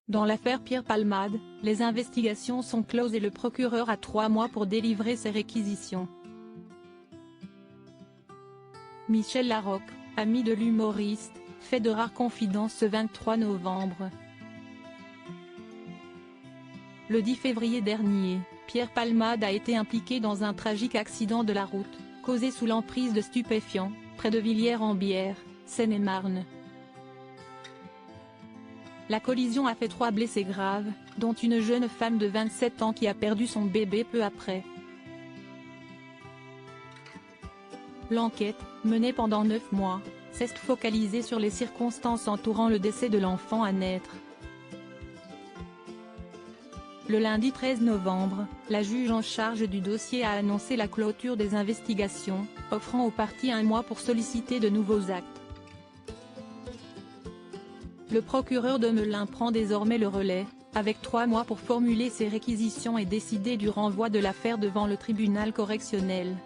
Dans l'affaire Pierre Palmade, les investigations sont closes et le procureur a 3 mois pour délivrer ses réquisitions. Michel Larocque, ami de l'humoriste, fait de rares confidences ce 23 novembre. Le 10 février dernier, Pierre Palmade a été impliqué dans un tragique accident de la route, causé sous l'emprise de stupéfiants, près de Villiers-en-Bière, Seine-et-Marne. La collision a fait 3 blessés graves, dont une jeune femme de 27 ans qui a perdu son bébé peu après. L'enquête, menée pendant 9 mois, s'est focalisée sur les circonstances entourant le décès de l'enfant à naître. Le lundi 13 novembre, la juge en charge du dossier a annoncé la clôture des investigations, offrant aux parties 1 mois pour solliciter de nouveaux actes. Le procureur de Melun prend désormais le relais, avec 3 mois pour formuler ses réquisitions et décider du renvoi de l'affaire devant le tribunal correctionnel.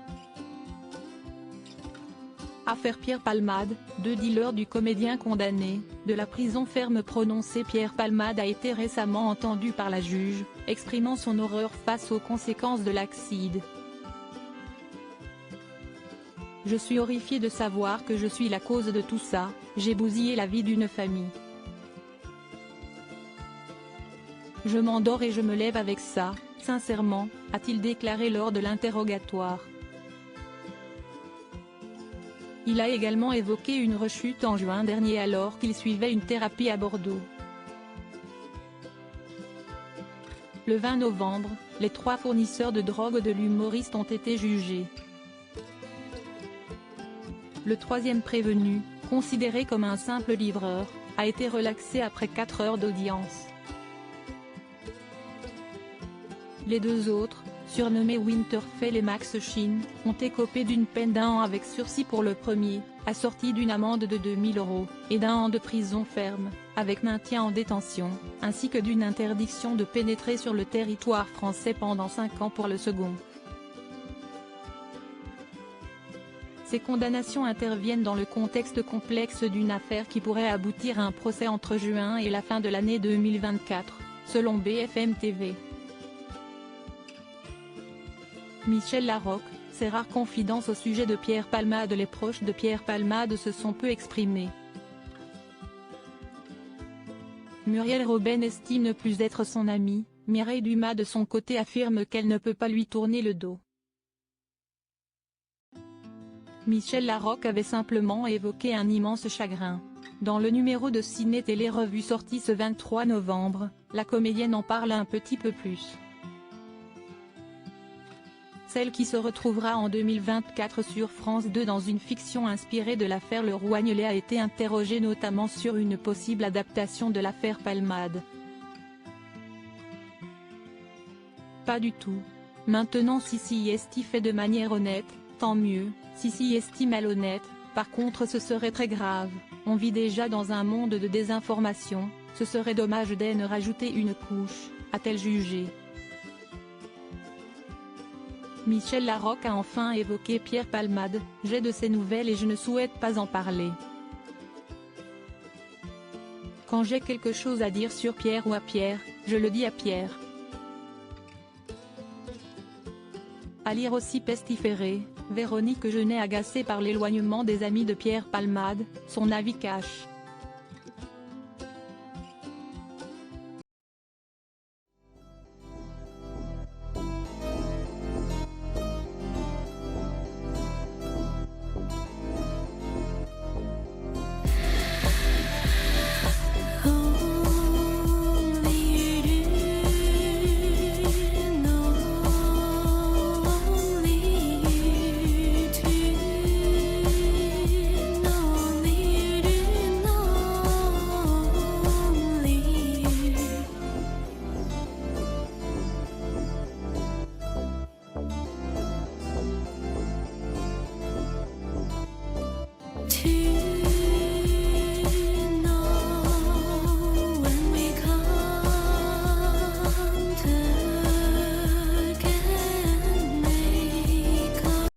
Affaire Pierre Palmade, 2 dealers du comédien condamné, de la prison ferme prononcée. Pierre Palmade a été récemment entendu par la juge, exprimant son horreur face aux conséquences de l'accident. « Je suis horrifié de savoir que je suis la cause de tout ça, j'ai bousillé la vie d'une famille. Je m'endors et je me lève avec ça, sincèrement », a-t-il déclaré lors de l'interrogatoire. Il a également évoqué une rechute en juin dernier alors qu'il suivait une thérapie à Bordeaux. Le 20 novembre, les 3 fournisseurs de drogue de l'humoriste ont été jugés. Le 3e prévenu, considéré comme un simple livreur, a été relaxé après 4 heures d'audience. Les 2 autres, surnommés Winterfell et Max Chine, ont écopé d'une peine d'1 an avec sursis pour le premier, assorti d'une amende de 2 000 €, et d'1 an de prison ferme, avec maintien en détention, ainsi que d'une interdiction de pénétrer sur le territoire français pendant 5 ans pour le second. Ces condamnations interviennent dans le contexte complexe d'une affaire qui pourrait aboutir à un procès entre juin et la fin de l'année 2024, selon BFM TV. Michel Larocque, ses rares confidences au sujet de Pierre Palmade. Les proches de Pierre Palmade se sont peu exprimés. Muriel Robin estime ne plus être son amie, Mireille Dumas de son côté affirme qu'elle ne peut pas lui tourner le dos. Michel Larocque avait simplement évoqué un immense chagrin. Dans le numéro de Ciné Télé Revue sorti ce 23 novembre, la comédienne en parle un petit peu plus. Celle qui se retrouvera en 2024 sur France 2 dans une fiction inspirée de l'affaire Le Roignelet a été interrogée notamment sur une possible adaptation de l'affaire Palmade. Pas du tout. Maintenant si Esti fait de manière honnête, tant mieux, si Esti malhonnête, par contre ce serait très grave, on vit déjà dans un monde de désinformation, ce serait dommage d'en rajouter une couche, a-t-elle jugé. Michel Larocque a enfin évoqué Pierre Palmade, « J'ai de ses nouvelles et je ne souhaite pas en parler. Quand j'ai quelque chose à dire sur Pierre ou à Pierre, je le dis à Pierre. » À lire aussi pestiféré, Véronique Genet agacée par l'éloignement des amis de Pierre Palmade, son avis cache. To